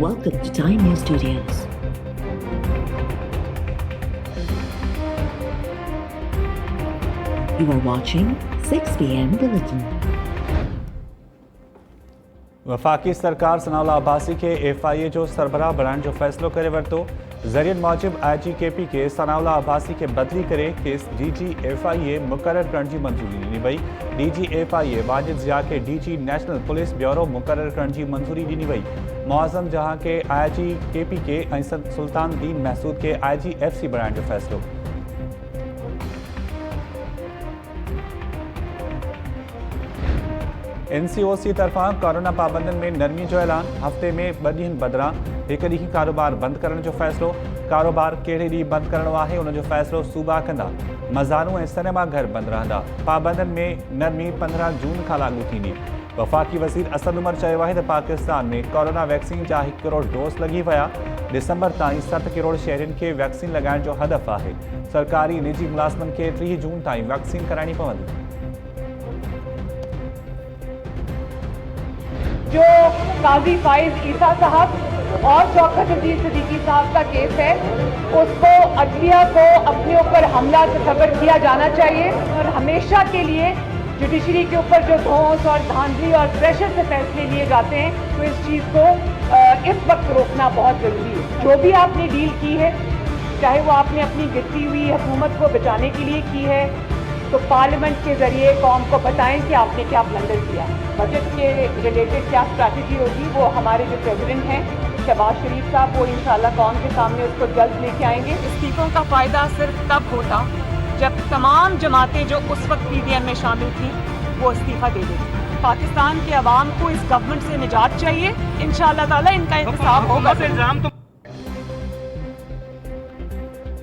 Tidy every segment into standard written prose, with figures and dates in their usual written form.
Welcome to Time News Studios. You are watching 6 p.m. Bulletin. वफाकी सरकार सनाउल्ला अब्बासी के FIA जो सरबराह बणाइण जो फ़ैसिलो करे वरितो। ज़रियनि मूजिब IGKP के सनाउल्ला अब्बासी के बदली करे केस DG FIA मुक़ररु करण जी मंज़ूरी ॾिनी वई। DG FIA वाजिद ज़िया खे DG नेशनल पुलिस ब्यूरो मुक़ररु करण जी मंज़ूरी ॾिनी वई। मुआज़म जहां के IGKP के ऐं सुल्तान दीन महसूद के IGFC बणाइण जो फ़ैसिलो। NCOC तरफ़ां कोरोना पाबंदियुनि में नरमी जो ऐलान। हफ़्ते में 2 ॾींहनि बदिरां हिकु ॾींहुं कारोबार बंदि करण जो फ़ैसिलो। कारोबार कहिड़े ॾींहुं बंदि करणो आहे उन जो फ़ैसिलो सूबा कंदा। मज़ारूं ऐं सिनेमा घर बंदि रहंदा। पाबंदियुनि में नरमी 15 जून खां लागू थींदी। वफ़ाक़ी वज़ीर असद उमर चयो आहे त पाकिस्तान में कोरोना वैक्सीन जा 1 करोड़ डोज़ लॻी विया। डिसंबर ताईं 7 करोड़ शहरियुनि खे वैक्सीन लॻाइण जो हदफ़ आहे। सरकारी निजी मुलाज़िमनि खे 30 जून ताईं वैक्सीन कराइणी पवंदी। जो काजी फाइज ईसा साहब और शौकत अजीज सिद्दीकी साहब का केस है, उसको अदलिया को अपने ऊपर हमला तस्वर किया जाना चाहिए और हमेशा के लिए जुडिशरी के ऊपर जो धौंस और धांधली और प्रेशर से फैसले लिए जाते हैं, तो इस चीज़ को इस वक्त रोकना बहुत ज़रूरी है। जो भी आपने डील की है, चाहे वो आपने अपनी गिरती हुई हुकूमत को बचाने के लिए की है, तो पार्लियामेंट के जरिए कौम को बताएं कि आपने क्या ब्लंडर किया। बजट के रिलेटेड क्या स्ट्रैटेजी होगी, वो हमारे जो प्रेसिडेंट हैं शहबाज शरीफ साहब, वो इंशाल्लाह कौम के सामने उसको जल्द लेके आएंगे। इस्तीफों का फ़ायदा सिर्फ तब होता जब तमाम जमातें जो उस वक्त PDM में शामिल थी वो इस्तीफा दे देती। पाकिस्तान के अवाम को इस गवर्नमेंट से निजात चाहिए। इंशाल्लाह ताला इनका इंतसाब होगा।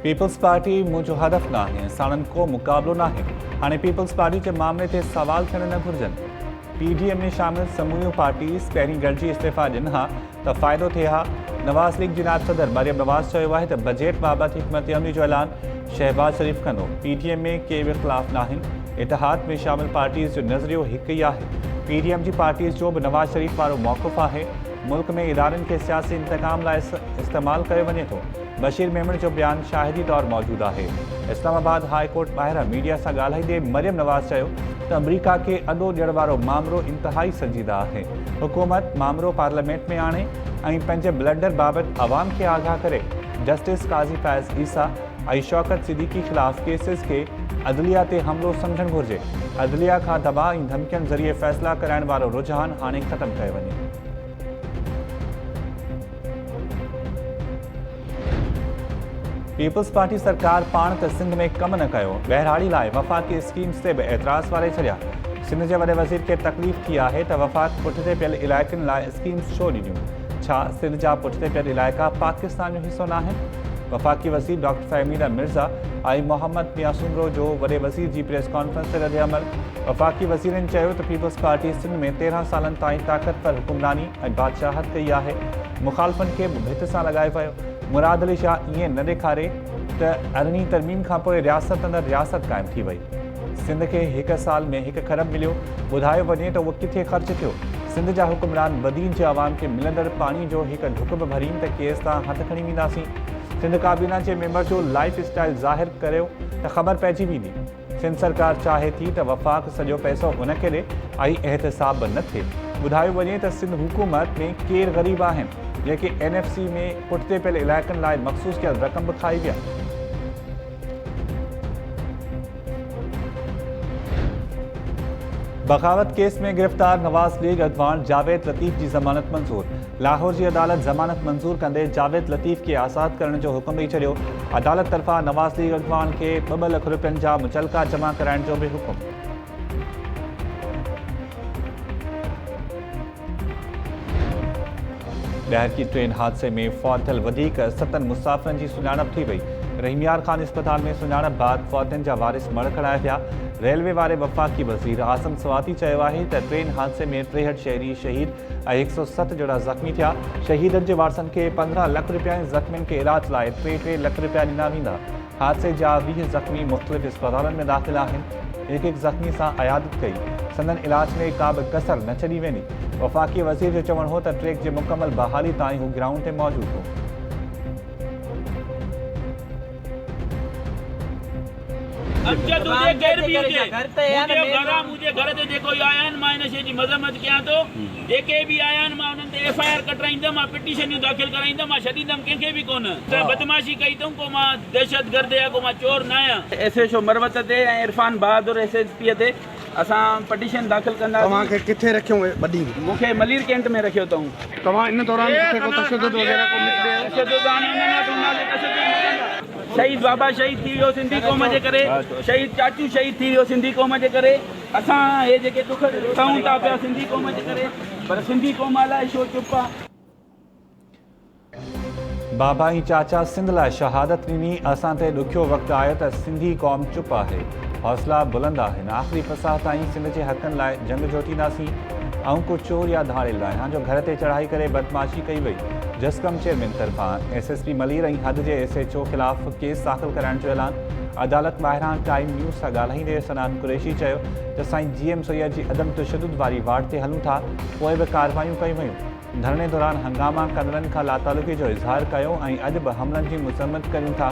पीपल्स पार्टी मुंहिंजो हदफ़ न आहे, साणनि को मुक़ाबिलो न आहे। हाणे पीपल्स पार्टी जे मामले ते सवाल थियण न घुरिजनि। PDM में शामिल समूरियूं पार्टीज़ पहिरीं गॾिजी इस्तीफ़ा ॾियनि हा त फ़ाइदो थिए हा। नवाज़ लीग जी नायब सदर मरियम नवाज़ चयो आहे त बजट बाबति हिकमत अमली जो ऐलान शहबाज शरीफ़ कंदो। PDM में के बि इख़्तिलाफ़ न आहिनि। इतिहाद में शामिल पार्टीज़ जो नज़रियो हिकु ई आहे। PDM जी पार्टीज़ जो बि नवाज़ शरीफ़ वारो मौक़िफ़ आहे। मुल्क में इदारनि खे सियासी इंतकाम लाइ इस्तेमालु कयो वञे थो। बशीर मेमण जो बयान शाहिदी तौर मौजूदु आहे। इस्लामाबाद हाई कोर्ट ॿाहिरां मीडिया सां ॻाल्हाईंदे मरियम नवाज़ चयो त अमरीका खे अॾो ॾियण वारो मामिलो इंतिहाई संजीदा आहे। हुकूमत मामिलो पार्लियामेंट में आणे ऐं पंहिंजे ब्लंडर बाबति अवाम खे आगाह करे। जस्टिस काज़ी फैज़ ईसा ऐं शौकत सिद्दीकी ख़िलाफ़ केसिस खे अदलिया ते हमिलो सम्झणु घुरिजे। अदलिया खां दबाउ ऐं धमकियुनि ज़रिए फ़ैसिला कराइण वारो रुझान हाणे ख़तमु कयो वञे। पीपल्स पार्टी सरकार पाण त सिंध में कमु न कयो, बहिराड़ी लाइ वफ़ाक़ी स्कीम्स ते बि एतिराज़ वारे छॾिया। सिंध जे वॾे वज़ीर खे तकलीफ़ थी आहे त वफ़ाक़ पुठिते पियल इलाइक़नि लाइ स्कीम्स छो ॾिनियूं। छा सिंध जा पुठिते पियल इलाइक़ा पाकिस्तान जो हिसो न आहिनि? वफ़ाक़ी वज़ीर डॉक्टर फ़हमीदा मिर्ज़ा ऐं मोहम्मद मियासूमरो जो वॾे वज़ीर जी प्रेस कॉन्फ्रेंस ते रद्द अमल। वफ़ाक़ी वज़ीरनि चयो त पीपल्स पार्टी सिंध में 13 सालनि ताईं ताक़तवर हुकुमरानी ऐं बादशाहत कई आहे। मुख़ालिफ़नि खे भित सां लॻाए वियो। मुराद अली शाह ईअं न ॾेखारे त अरिड़हीं तरमीम खां पोइ रियासत अंदरि रियासत क़ाइमु थी वई। सिंध खे 1 साल में 1 खरब मिलियो। ॿुधायो वञे त उहो किथे ख़र्च थियो। सिंध जा हुकुमरान बदीन जे आवाम खे मिलंदड़ पाणी जो हिकु ढुक बि भरीन त केस तां हथु खणी वेंदासीं। सिंध काबीना जे मेंबर जो लाइफ स्टाइल ज़ाहिर करियो त ख़बर पइजी वेंदी। सिंध सरकार चाहे थी त वफ़ाक़ सॼो पैसो उनखे ॾे ऐं एहतिसाब बि न थिए। ॿुधायो वञे त सिंध हुकूमत में केरु ग़रीब आहिनि जेके NFC में पुठिते पियल इलाइक़नि लाइ मख़सूस कयल रक़म बि खाई विया। बग़ावत केस में गिरफ़्तार नवाज़ लीग अॻवान जावेद लतीफ़ जी ज़मानत मंज़ूर। लाहौर जी अदालत ज़मानत मंज़ूर कंदे जावेद लतीफ़ खे आज़ादु करण जो हुकुम ॾेई छॾियो। अदालत तरफ़ां नवाज़ लीग अॻवान खे 2 लख रुपयनि जा मुचलका जमा कराइण जो बि हुकुम। ॾहर की ट्रेन हादसे में फ़ौत थियल वधीक 7 मुसाफ़िरनि जी सुञाणप थी वई। रहीमयार ख़ान इस्पताल में सुञाणप बाद फ़ौतनि जा वारिस मड़ खणाया विया। रेलवे वारे वफ़ाक़ी वज़ीर आज़म सवाती चयो आहे त ट्रेन हादसे में 63 शहरी शहीद ऐं 107 जणा ज़ख़्मी थिया। शहीदनि जे वारसनि खे 15 लख रुपया ऐं ज़ख़्मियुनि खे इलाज लाइ 3 लख रुपया ॾिना वेंदा। हादसे जा 20 ज़ख़्मी मुख़्तलिफ़ इस्पतालनि में दाख़िल आहिनि। हिकु ज़ख़्मी सां अयादत कई। संदन इलाज में का बि कसर न छॾी वेंदी। वफ़ाक़ी वज़ीर जो चवणु हो त ट्रैक जे मुकमल बहाली ताईं हू ग्राउंड ते मौजूदु हो। मुझे घर ते जेको आया आहिनि मां हिन शइ जी मज़म्मत कयां थो। जेके बि आया आहिनि मां उन्हनि ते FIR कटाईंदुमि, मां पिटीशनियूं दाख़िल कराईंदुमि, मां छॾींदुमि कंहिंखे बि कोन। बदमाशी कई अथऊं, को मां दहशतगर्द या को मां चोर न आहियां। SHO मरवत ते ऐं इरफान बहादुर SSP ते असां पटिशन दाख़िल कंदा। तव्हांखे किथे रखियो बॾी? मूंखे मलीर कैंट में रखियो अथऊं। तव्हां इन दौरान किथे को तशद्दुद वग़ैरह को शहीद बाबा शहीद थी वियो सिंधी क़ौम जे करे, शहीद चाचू शहीद थी वियो सिंधी क़ौम जे करे। असां हे जेके दुख सहूं था पिया सिंधी क़ौम जे करे, पर सिंधी क़ौम अलाए छो चुप आहे। बाबा ई चाचा सिंध लाइ शहादत ॾिनी। असां ते ॾुखियो वक़्तु आयो त सिंधी क़ौम चुप आहे। हौसला बुलंद आहिनि। आख़िरी फसाह ताईं सिंध जे हक़नि लाइ जंग जोटींदासीं। ऐं को चोर या धाड़ेल राहियां जो घर ते चढ़ाई करे बदमाशी कई वई। जसकम चेयरमैन तरफ़ां SSP मलीर ऐं हद जे SHO ख़िलाफ़ केस दाख़िल कराइण जो ऐलान। अदालत ॿाहिरां टाइम न्यूज़ सां ॻाल्हाईंदे सनान कुरैशी चयो त साईं GM सैयद जी अदम तशद्दुद वारी वार्ड ते हलूं था, पोइ बि कार्रवायूं कयूं वयूं। धरणे दौरान हंगामा कंदड़नि खां लातालुकी जो इज़हार कयो ऐं अॼु बि हमलनि जी मज़म्मत कयूं था।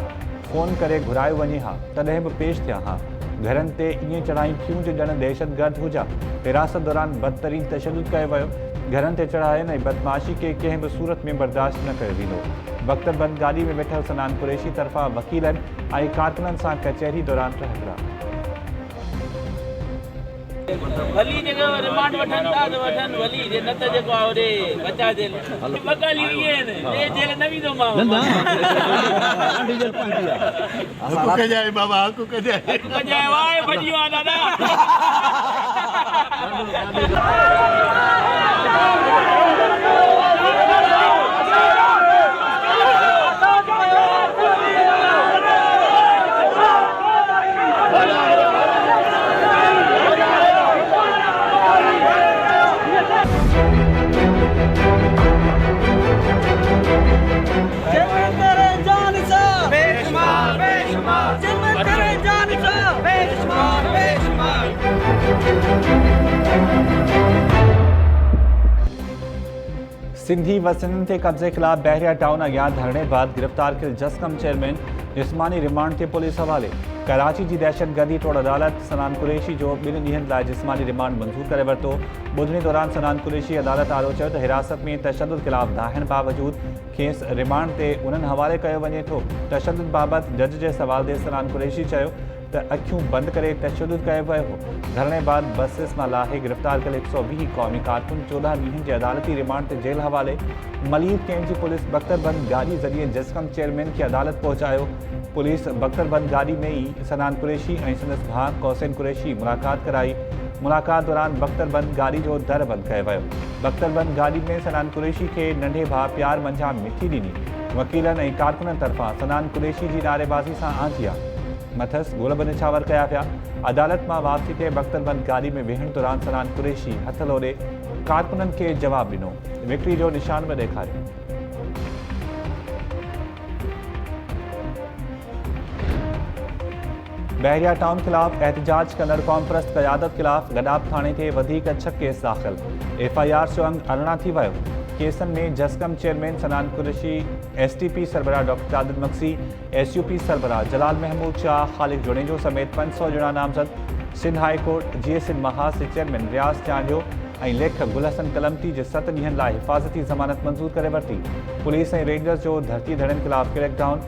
फ़ोन करे घुरायो वञे हा, तॾहिं बि पेश थिया हा। घरनि ते ईअं चढ़ाई थियूं जो ॼण दहशतगर्द हुजा। हिरासत दौरान बदतरीन तशद्दुद कयो वियो। घरनि ते चढ़ाइनि ऐं बदमाशी खे कंहिं बि सूरत में बर्दाश्त न कयो वेंदो। बख़्तरबंद गाॾी में वेठल सनान कुरैशी तरफ़ां वकीलनि ऐं कारकुननि सां कचहरी दौरान टकरा। वली जेको रिमांड वठनि था त वठनि, वली जे न त जेको आहे होॾे बचा जेल। ॿ ॻाल्हियूं इहे आहिनि, ॿिए जेल न वेंदो मां। हक़ कजाए बाबा, हक़ कजाए। हक़ कजाए वाह भॼी वियो आहे दादा। सिंधी वसिननि ते कब्ज़े ख़िलाफ़ बहरिया टाउन अॻियां धरणे बाद गिरफ़्तार थियल जसकम चेयरमैन जिस्मानी रिमांड ते पुलिस हवाले। कराची जी दहशतगर्दी तोड़ अदालत सनान कुरैशी जो 2 ॾींहनि लाइ जिस्मानी रिमांड मंज़ूर करे वरितो। ॿुधणी दौरान सनान कुरैशी अदालत आरो चयो त हिरासत में तशद्दुद ख़िलाफ़ दाहण बावजूदि खेसि रिमांड ते उन्हनि हवाले कयो वञे थो। तशद्दुद बाबति जज जे सवाल ते सनान कुरैशी चयो त अखियूं बंदि करे तशद्दुद कयो वियो हो। धरणे बाद बसिस मां लाहे गिरफ़्तार कयल 120 क़ौमी कारकुन 14 ॾींहनि जे अदालती रिमांड ते जेल हवाले। मलीर कैंट जी पुलिस बख़्तरबंद गाॾी ज़रिए जसकम चेयरमैन खे अदालत पहुचायो। पुलिस बख़्तरबंद गाॾी में ई सनान कुरैशी ऐं संदसि भाउ कौसैन कुरैशी मुलाक़ात कराई। मुलाक़ात दौरान बख़्तरबंद गाॾी जो दर बंदि कयो वियो। बख़्तरबंद गाॾी में सनान कुरैशी खे नंढे भाउ प्यार मंझां मिठी ॾिनी। वकीलनि ऐं कारकुननि तरफ़ां सनान कुरैशी जी नारेबाज़ी सां आंजिया मथस गोल बि निछावर कया पिया। अदालत मां वापसी ते बख़्तरबंद गाॾी में वेहण दौरान सनान कुरैशी हथ लोॾे कारकुननि खे जवाबु ॾिनो। विक्ट्री जो निशान बि ॾेखारियो। बहरिया टाउन ख़िलाफ़ एहतजाज कंदड़ कॉमप्रस्त क़यादत ख़िलाफ़ गडाब थाणे ते वधीक 6 केस दाख़िल। FIR जो अंग अरिड़हं थी वियो। केसनि में जसकम चेयरमैन सनान कुरैशी, STP सरबराह डॉक्टर जादिद मक्सी, SUP सरबराह जलाल महमूद शाह, ख़ालिद जुड़ेजो समेत 500 ॼणा नामज़द। सिंध हाई कोर्ट GS महाज जे चेयरमैन रियाज़ चांडियो ऐं लेखक गुलहसन कलमती जे 7 ॾींहनि लाइ हिफ़ाज़ती ज़मानत मंज़ूर करे वरिती। पुलिस ऐं रेंजर्स जो धरती धड़नि ख़िलाफ़ क्रैकडाउन।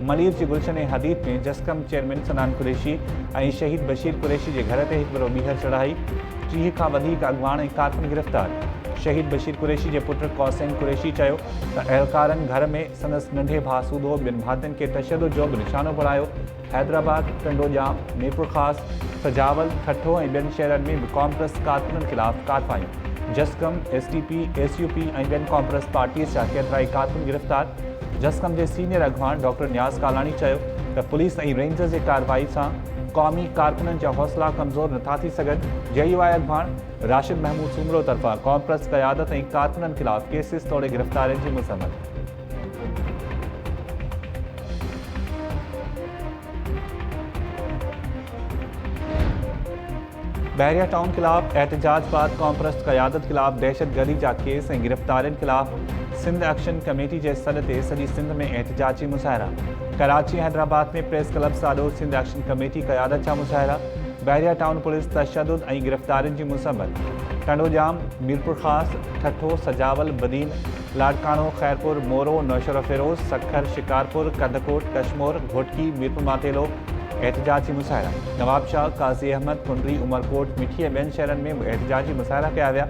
मलीर जी गुलशन हदीद में जसकम चेयरमैन सनान कुरैशी ऐं शहीद बशीर कुरैशी जे घर ते हिकु भेरो ॿीहर चढ़ाई। 30 खां वधीक अॻवान ऐं कारकुन गिरफ़्तार। शहीद बशीर कुरैशी जे पुट कौसैन कुरैशी चयो त अहलकारनि घर में संदसि नंढे भाउ सूदो ॿिनि भातियुनि खे तशद्दुद जो बि निशानो बणायो। हैदराबाद, टंडोजाम, मीरपुर ख़ास, सजावल, ठठो ऐं ॿियनि शहरनि में बि कॉमप्रस्त कारकुननि ख़िलाफ़ कार्रवायूं। जसकम, STP, SUP ऐं ॿियनि कॉमप्रस्त पार्टीज़ जा केतिराई कारकुन गिरफ़्तार। जसकम जे सीनियर अॻवान डॉक्टर न्याज़ कालाणी चयो त पुलिस ऐं रेंजर्स जे कार्रवाई सां क़ौमी कारकुननि जा हौसला कमज़ोर नथा थी सघनि। JUI अॻवान राशिद महमूद सूमरो तरफ़ां कॉमप्रस्त क़यादत ऐं कारकुननि ख़िलाफ़ केसिस तोड़े गिरफ़्तारियुनि जी मज़म्मत। बहरिया टाउन खिलाफ एहतजाज बाद कॉमप्रस्त क़यादत खिलाफ दहशतगर्दी जा केस ऐं गिरफ़्तारियुनि खिलाफ सिंध एक्शन कमेटी जे सॾ ते सॼी सिंध में एहतजाजी मुज़ाहिरा। कराची हैदराबाद में प्रेस क्लब साडो सिंध एक्शन कमेटी क़यादत जा मुज़ाहिरा। बहरिया टाउन पुलिस तशद्दुद ऐं गिरफ़्तारियुनि जी मुसम्मत। टंडोजाम, मीरपुर ख़ास, ठठो, सजावल, बदीन, लाडकानो, खैरपुर, मोरो, नौशर फिरोज, सखर, शिकारपुर, कंदकोट, कशमोर, घोटकी, मीरपुर मातेलो एहतजाजी मुज़ाहिरा। नवाबशाह, काज़ी अहमद, कुंडरी, उमरकोट, मिठी ऐं ॿियनि शहरनि में एहतजाजी मुज़ाहिरा कया विया।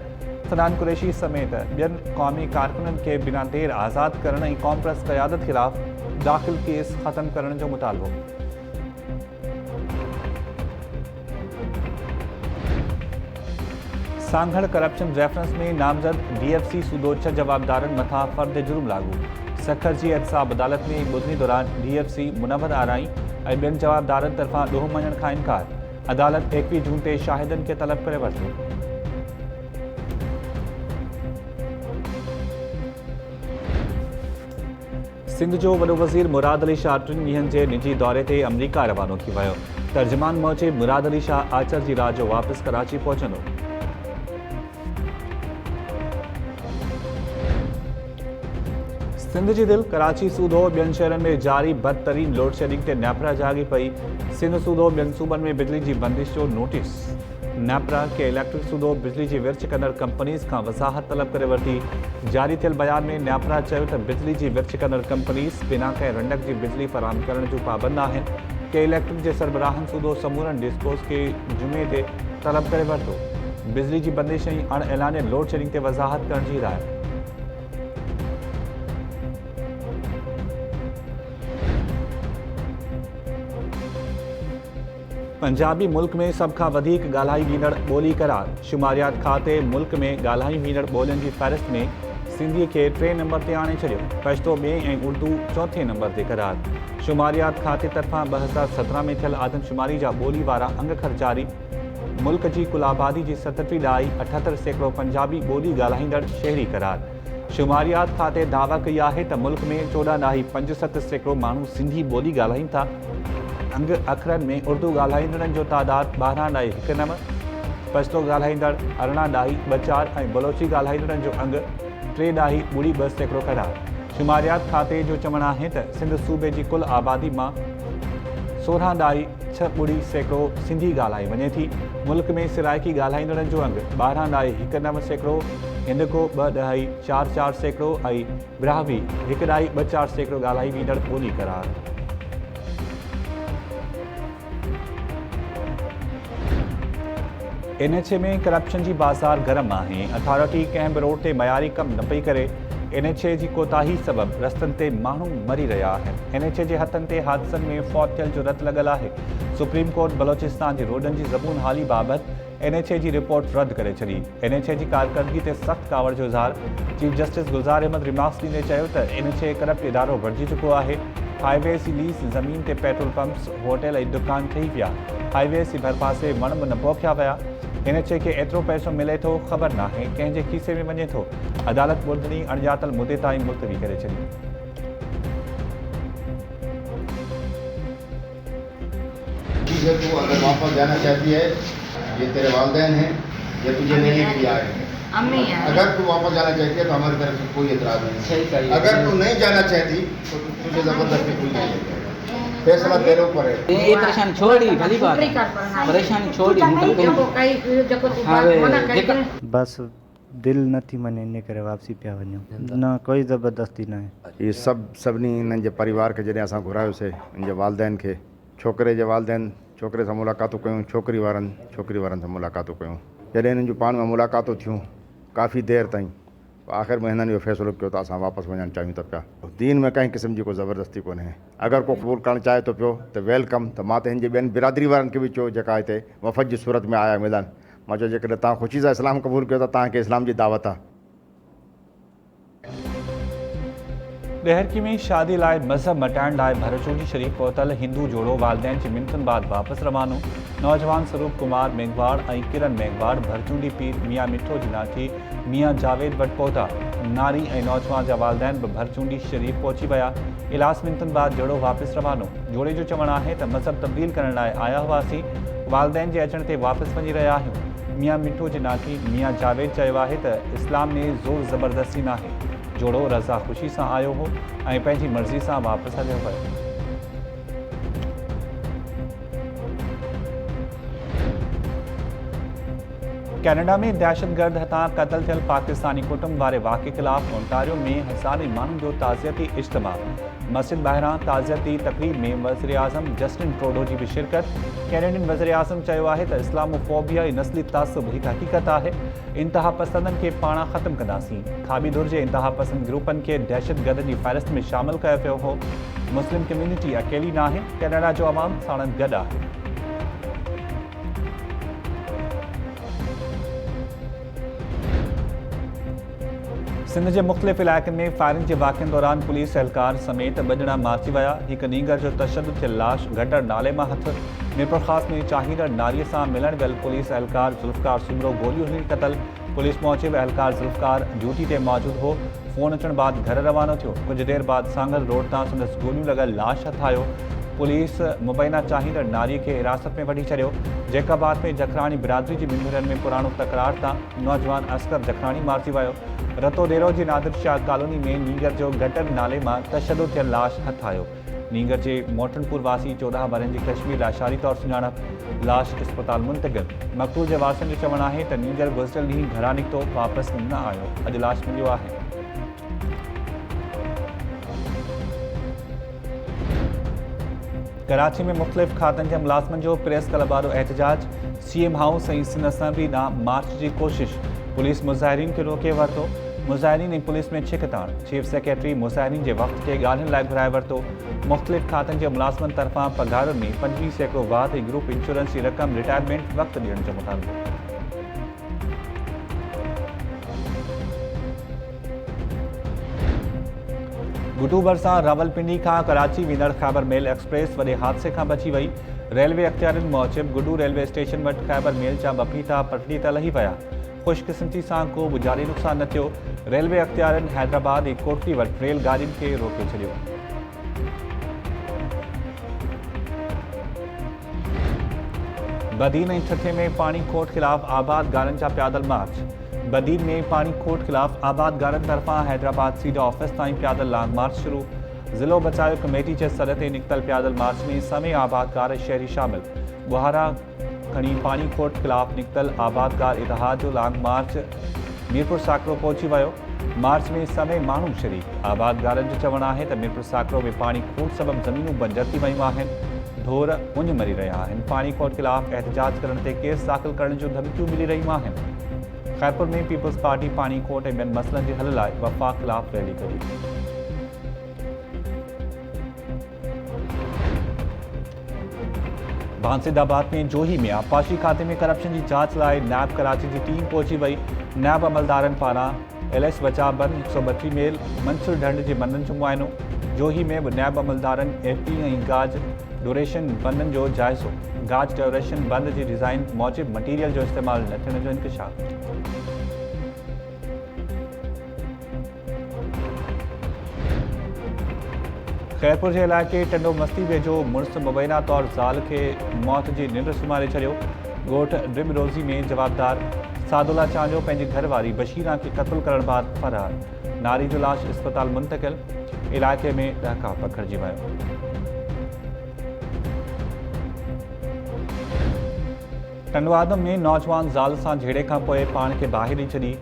सनान कुरैशी समेत ॿियनि क़ौमी कारकुननि खे बिना देर आज़ाद करण ऐं कॉमप्रस्त क़यादत खिलाफ दाख़िल केस ख़त्म करण जो मुतालबो। सांघड़ करप्शन रेफरेंस में नामज़द DFC सूदो 6 जवाबदारनि मथां फ़र्द जुर्म लागू। सखर जी एहतसाब अदालत में ॿुधणी दौरान DFC मुनव्वर आराई ऐं ॿियनि जवाबदारनि तरफ़ां ॾोह मञण खां इनकार। अदालत 21 जून ते शाहिदनि खे तलब करे वरितो। सिंध जो वॾो वज़ीर मुराद अली शाह 3 ॾींहंनि जे निजी दौरे ते अमरीका रवानो थी वियो। तर्जुमान मौजिब मुराद अली शाह आचर जी रात जो वापसि कराची पहुचंदो। सिंध जी दिल कराची सूदो ॿियनि शहरनि में जारी बदतरीन लोड शेडिंग ते नेपरा जागी पई। सिंध सूदो ॿियनि सूबनि में बिजली जी बंदिश जो नोटिस। नेपरा के इलेक्ट्रिक सूदो बिजली जी विर्छ कंदड़ कंपनीज़ खां वज़ाहत तलब करे वरिती। जारी थियल बयान में नेपरा चयो त बिजली जी विर्छ कंदड़ कंपनीज़ बिना कंहिं रंडक जी बिजली फ़राहम करण जूं पाबंद आहिनि। के इलेक्ट्रिक जे सरबराहनि सूदो समूरनि डिस्पोज़ खे जुमे ते तलब करे वरितो। बिजली जी बंदिश ऐं अण ऐलानियल लोड शेडिंग ते वज़ाहत करण जी हिदायत। पंजाबी मुल्क में सब खां वधीक ॻाल्हाई वेंदड़ ॿोली करार। शुमारियात खाते मुल्क में ॻाल्हाई वेंदड़ ॿोलियुनि जी फ़हरिस्त में सिंधी खे 3 नंबर ते आणे छॾियो। पश्तो 2 ऐं उर्दू 4 नंबर ते करार। शुमारियात खाते तरफ़ां 2017 में थियल आदमशुमारी जा ॿोली वारा अंग ख़र्चारी। मुल्क जी कुल आबादी जी 37.78% पंजाबी ॿोली ॻाल्हाईंदड़ शहरी करार। शुमारियात खाते दावा कई आहे त मुल्क में 14.57% माण्हू सिंधी ॿोली ॻाल्हाइनि था। अंग अखरनि में उर्दू ॻाल्हाईंदड़नि जो तादादु 12.19, पश्तो ॻाल्हाईंदड़ 18.24 ऐं बलोची ॻाल्हाईंदड़नि जो अंग 3.02% करार। शुमारियात खाते जो चवणु आहे त सिंध सूबे जी कुल आबादी मां 16.60% सिंधी ॻाल्हाई वञे थी। मुल्क में सिराइकी ॻाल्हाईंदड़नि जो अंग 12.19%, हिंदको 2.44% ऐं ब्राहवी 1.24% ॻाल्हाई वेंदड़ ॿोली करार। NHA में करप्शन जी बाज़ार गरम आहे। अथॉरिटी कंहिं बि रोड ते मयारी कमु न पई करे। NHA जी कोताही सबबि रस्तनि ते माण्हू मरी रहिया आहिनि। NHA जे हथनि ते हादसनि में फ़ौत थियल जो रत लॻल आहे। सुप्रीम कोर्ट बलोचिस्तान जी रोडनि जी ज़बून हाली बाबति NHA जी रिपोर्ट रद्द करे छॾी। NHA जी कारकर्दगी ते सख़्तु कावड़ जो इज़हार। Chief justice Gulzar Ahmed remarks ॾींदे चयो त NHA करप्ट इदारो बणिजी चुको आहे। हाईवेज़ जी लीज़ ज़मीन ते पेट्रोल पंप्स, होटल ऐं दुकान ठही पिया। हाईवेज़ जी भरपासे वण बि न पोखिया विया। NHA खे एतिरो पैसो मिले थो ख़बर नाहे कंहिंजे खीसे में वञे थो। अदालत ॿुधणी अणॼातल मुदे ताईं मुलतवी करे छॾी। तू अगर वापस जाना चाहती है, ये तेरे वालिदैन हैं, ये तुझे लेने के लिए आए हैं। अगर तू वापस जाना चाहती है तो हमारी तरफ से कोई एतराज़ नहीं। अगर तू नहीं जाना चाहती तो तुझे ज़बरदस्ती कोई नहीं लेगा। फैसला तेरे ऊपर है। ये परेशानी छोड़ी भली बात है। परेशानी छोड़ी बस दिल नथी मने इन करे वापसी पिया वञूं। न कोई ज़बरदस्ती न आहे। ये सभिनी इन्हनि जे परिवार खे जॾहिं असां घुरायोसीं, इन जे वालिदैन खे, छोकिरे जे वालिदैन छोकिरे सां मुलाक़ातूं कयूं, छोकिरी वारनि सां मुलाक़ातूं कयूं। जॾहिं इन्हनि जूं पाण में मुलाक़ातूं थियूं काफ़ी देर ताईं, आख़िर में हिननि इहो फ़ैसिलो कयो त असां वापसि वञणु चाहियूं था पिया। दीन में कंहिं क़िस्म जी को ज़बरदस्ती कोन्हे। अगरि को क़बूल करणु चाहे थो पियो त वेलकम। त मां त हिन जे ॿियनि बिरादरी वारनि खे बि चयो जेका हिते वफ़द जी सूरत में आया मिलनि। मां चयो जेकॾहिं तव्हां ख़ुशी सां इस्लाम क़बूल कयो त तव्हांखे इस्लाम जी दावत आहे। ॾहरकी में शादी लाइ मज़हब मटाइण लाइ भरचूंडी शरीफ़ पहुतल हिंदू जोड़ो वालिदैन जी मिनतुनि बाद वापसि रवानो। नौजवान स्वरूप कुमार मेघवाड़ ऐं किरण मेघवाड़ भरचूंडी पीर मियाँ मिठो जी नाठी मियाँ जावेद वटि पहुता। नारी ऐं नौजवान जा वालिदैन बि भरचूंडी शरीफ़ पहुची विया। इलास मिनतुनि बाद जोड़ो वापसि रवानो। जोड़े जो चवणु आहे त मज़हब तब्दील करण लाइ आया हुआसीं। वालदेन जे अचण ते वापसि वञी रहिया आहियूं। मियां मिंटो जे नाती मियां जावेद चयो आहे त इस्लाम में ज़ोर ज़बरदस्ती नाहे। जोड़ो रज़ा ख़ुशी सां आयो हो ऐं पंहिंजी मर्ज़ी सां वापसि हलियो वियो। कैनेडा में दहशतगर्द हथां क़त्ल थियल पाकिस्तानी कुटुंब वारे वाक़े ख़िलाफ़ ओंटारियो में हज़ारे माण्हुनि जो ताज़ियती इज्तिमा। मस्जिद ॿाहिरां ताज़ियती तक़रीब में वज़ीर आज़म जस्टिन ट्रूडो जी बि शिरकत। कैनेडियन वज़ीर आज़म चयो आहे त इस्लामोफोबिया ऐं नस्ली तआसुब हिकु हक़ीक़त आहे। इंतिहा पसंदनि खे पाण ख़त्म कंदासीं। खाबी धुर जे इंतिहा पसंद ग्रुपनि खे दहशतगर्द जी फ़हरिस्त में शामिल कयो पियो हो। मुस्लिम कम्यूनिटी अकेली नाहे, कैनेडा जो अवाम साणनि गॾु आहे। सिंध के मुख़्तलिफ़ इलाक़नि में फायरिंग के वाक़िअनि दौरान पुलिस एहलकार समेत ॿ ॼणा मारिजी विया। हिकु नींगर जो तशद्दुद थियल लाश गटर नाले मां हथ। मीरपुर ख़ास में चाहींदड़ नारीअ सां मिलण वियल पुलिस एहलकार ज़ुल्फ़कार सुमरो गोलियूं हणी क़तल। पुलिस पहुचे एहलकार ज़ुल्फ़कार ड्यूटी ते मौजूद हो। फ़ोन अचण बाद घर रवानो थियो। कुछ देर बाद सांगल रोड तां संदसि गोलियूं लॻल लाश हथ आयो। पुलिस मुबैना चाहींदड़ नारीअ खे हिरासत में वठी छॾियो। जैकाबाद में जखराणी बिरादरी जी ॿिनि में पुराणो तकरार तां नौजवान असगर जखराणी मारिजी वियो। रतो डेरो जी नादिर शाह कॉलोनी में नींगर जो गटर नाले मां तशद्दुद थियल लाश हथ आयो। नींगर जे मोटनपुर वासी 14 वरनि जी कश्मीर लाशारी तौर सुञाणप। लाश अस्पताल मुंतक़िल। मक़तूल जे वारसनि जो चवणु आहे त नींगर गुज़िरियल ॾींहुं घरां निकितो वापसि न आयो। अॼु लाश मिलियो आहे। कराची में मुख़्तलिफ़ खातनि जे मुलाज़िमनि जो प्रेस क्लब वारो एहतजाज। CM हाउस ऐं सिंध असेंबली ॾांहुं मार्च जी कोशिश। पुलिस मुज़ाहिरीन खे रोके वरितो। मुज़ाहिरीन ऐं पुलिस में छिकताण। चीफ सेक्रेटरी मुज़ाहिरीन जे वक़्त खे ॻाल्हियुनि लाइ घुराए वरितो। मुख़्तलिफ़ खातनि जे मुलाज़िमनि तरफ़ां पघारुनि में 25% वाध ऐं ग्रुप इंश्योरेंस जी रक़म रिटायरमेंट वक़्तु ॾियण जो मुतालबो। गुडू भरिसां रावलपिंडी खां कराची वेंदड़ खैबर मेल एक्सप्रेस वॾे हादसे खां बची वई। रेलवे अख़्तियारनि मूजिबि गुडू रेलवे स्टेशन वटि खैबर मेल जा बपीता पटड़ी ते लही विया। ख़ुशकिस्मती सां को बि जानी नुक़सान न थियो। रेलवे अख़्तियारनि हैदराबाद ऐं कोटली वटि रेलगाॾियुनि खे रोके छॾियो। बदीन ऐं ठठे में पाणी खोट ख़िलाफ़ आबाद गारनि जा पैदल मार्च। बदीन में पाणी खोट ख़िलाफ़ आबाद गारनि तरफ़ां हैदराबाद सीडा ऑफिस ताईं पैदल लॉन्ग मार्च शुरू। ज़िलो बचायो कमेटी जे सर ते निकितल पैदल मार्च में समें आबादगार शहरी शामिल। बुहारा खणी पाणी खोट ख़िलाफ़ निकितल आबादगार इतिहाद जो लॉन्ग मार्च मीरपुर साकरो पहुची वियो। मार्च में समें माण्हू शरीक। आबादगारनि जो चवणु आहे त मीरपुर साकरो में पाणी खोट सबबि ज़मीनूं बंजर थी वियूं आहिनि। ढोर उञ मरी रहिया आहिनि। पाणी खोट ख़िलाफ़ एहतजाज करण ते केस दाख़िल करण जूं धमकियूं मिली रहियूं आहिनि। खैरपुर में पीपल्स पार्टी पाणी खोट ऐं ॿियनि मसइलनि जे हल लाइ वफ़ाक़ ख़िलाफ़ रैली कढी। बांसिदाबाद में जोही में आबपाशी खाते में करप्शन की जांच लाइ नैब कराची की टीम पहुंची वई। नैब अमलदारनि पारां LS बचाव बंद 132 मेल मंसूर ढंढ जे बंदनि जो मुआइनो। जोही में बि नैब अमलदारनि FT ऐं गाज ड्यूरेशन बंदनि जो जाइज़ो। गाज ड्यूरेशन बंद जी डिज़ाइन मूजिबि मटीरियल जो इस्तेमालु न थियण जो इंकशाफ। खैरपुर के इलाके टंडो मस्ती वेझो मुड़ुस मुबैना तौर ज़ाल के मौत की निंड सुम्हारे छॾियो। ॻोठ ड्रिब रोज़ी में जवाबदार सादुल्ला चांजो पंहिंजी घरवारी बशीरा के क़त्ल करण बाद फरार। नारी जो लाश अस्पताल मुंतकिल। इलाके में ॾहका पखिड़िजी वियो। टंडवादम में नौजवान ज़ाल सां झेड़े खां पोइ पाण खे बाहि ॾेई छॾी।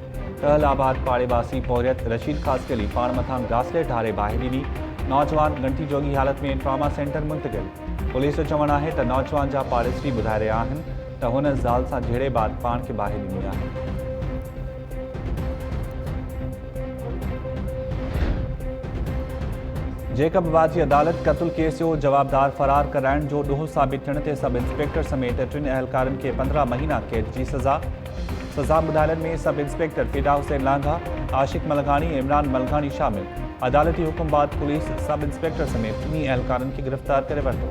तहलाबाद पाड़ेवासी पौरियत रशीद ख़ासकली पाण मथां घासले ठारे बाहि ॾिनी। नौजवान घंटी जोगी हालत में ट्रॉमा सेंटर मुंतकिल। पुलिस जो चवणु आहे त नौजवान जा पाड़ेसरी ॿुधाए रहिया आहिनि त हुन ज़ाल सां झेड़े बाद पाण खे बाहि ॾिनी आहे। जेकबाबाद की अदालत क़त्ल केस जो जवाबदार फरार कराइण जो ॾोहो साबित थियण ते सब इंस्पेक्टर समेत 3 अहलकारनि खे 15 महीना कैद जी सज़ा ॿुधायलनि में सब इंस्पेक्टर फिदा हुसैन लांघा, आशिक मलघानी, इमरान मलघानी शामिल। अदालती हुकुम बाद पुलिस सब इंस्पेक्टर समेत 3 अहलकारनि खे गिरफ़्तार करे वरितो।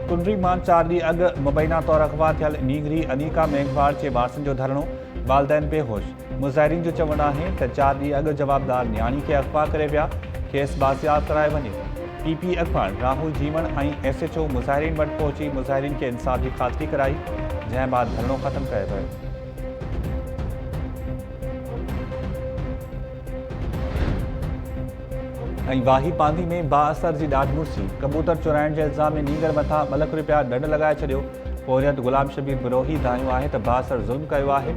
कुंडरी मां 4 ॾींहं अॻु मुबैना तौर अगवा थियल नीगरी अनीका मेघवाड़ जे वारसनि जो धरणो। वालदैन बेहोश। मुज़ाहिरीन जो चवणु आहे त 4 ॾींहं अॻु जवाबदार न्याणी खे अगवा करे विया। खेसि बाज़ियाब कराए वञे। पीपी अखबार राहुल जीवन SHO मुज़ाहिरीन वटि पहुंची मुज़ाहिरीन के इंसाफ की खातिरी कराई जंहिं बाद धरणो ख़त्म कयो वियो। वाही पांदी में बाअसर जी ॾाढ मुर्सी कबूतर चुराइण जे इल्ज़ाम में नींगर मथां ॿ लख रुपया ॾंड लॻाए छॾियो। पोरियत गुलाम शबीर बिरोही दायूं आहे त बाअसर ज़ुल्म कयो आहे,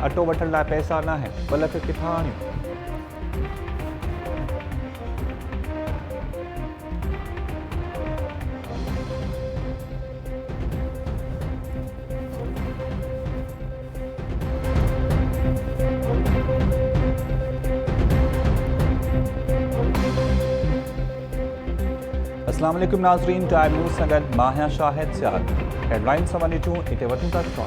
अटो वठण लाइ पैसा न आहिनि, 2 लख किथां आणियूं। अस्सलाम वालेकुम नाज़रीन, टाइम न्यूज़ सां गॾु मां आहियां शाहिद सियाद। हेडलाइन्स सां वञे इते वधूं था।